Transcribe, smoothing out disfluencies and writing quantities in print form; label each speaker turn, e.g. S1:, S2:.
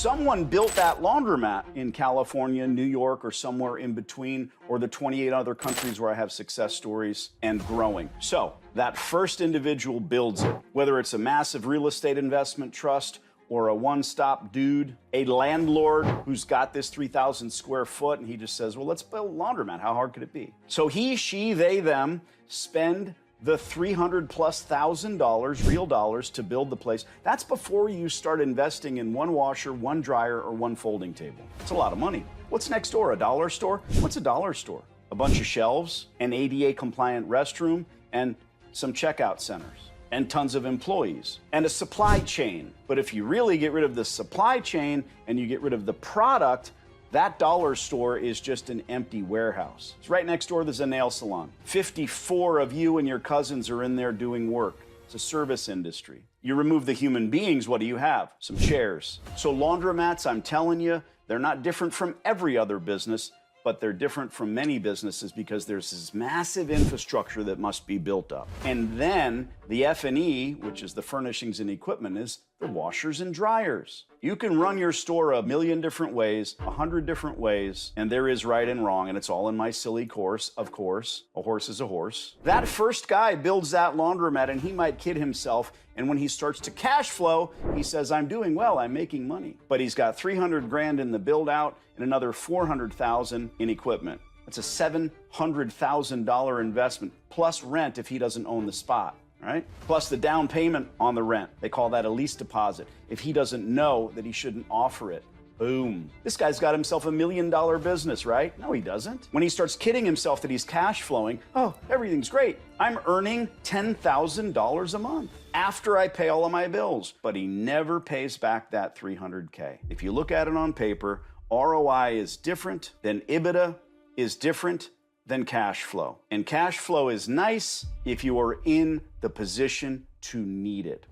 S1: Someone built that laundromat in California, New York, or somewhere in between, or the 28 other countries where I have success stories and growing. So that first individual builds it, whether it's a massive real estate investment trust or a one-stop dude, a landlord who's got this 3,000 square foot, and he just says, well, let's build a laundromat. How hard could it be? So he, she, they, them spend the $300,000+ real dollars to build the place. That's before you start investing in one washer, one dryer, or one folding table. It's a lot of money. What's next door? A dollar store? What's a dollar store? A bunch of shelves, an ADA-compliant restroom, and some checkout centers, and tons of employees, and a supply chain. But if you really get rid of the supply chain and you get rid of the product, that dollar store is just an empty warehouse. It's right next door, there's a nail salon. 54 of you and your cousins are in there doing work. It's a service industry. You remove the human beings, what do you have? Some chairs. So laundromats, I'm telling you, they're not different from every other business, but they're different from many businesses because there's this massive infrastructure that must be built up. And then the F&E, which is the furnishings and equipment, is the washers and dryers. You can run your store a million different ways, 100 different ways, and there is right and wrong, and it's all in my silly course, of course. A horse is a horse. That first guy builds that laundromat, and he might kid himself, and when he starts to cash flow, he says, I'm doing well, I'm making money. But he's got 300 grand in the build out and another 400,000 in equipment. That's a $700,000 investment, plus rent if he doesn't own the spot. Right? Plus the down payment on the rent. They call that a lease deposit. If he doesn't know that he shouldn't offer it. Boom. This guy's got himself $1 million business, right? No, he doesn't. When he starts kidding himself that he's cash flowing, oh, everything's great. I'm earning $10,000 a month after I pay all of my bills. But he never pays back that $300K. If you look at it on paper, ROI is different than EBITDA is different than cash flow. And cash flow is nice if you are in the position to need it.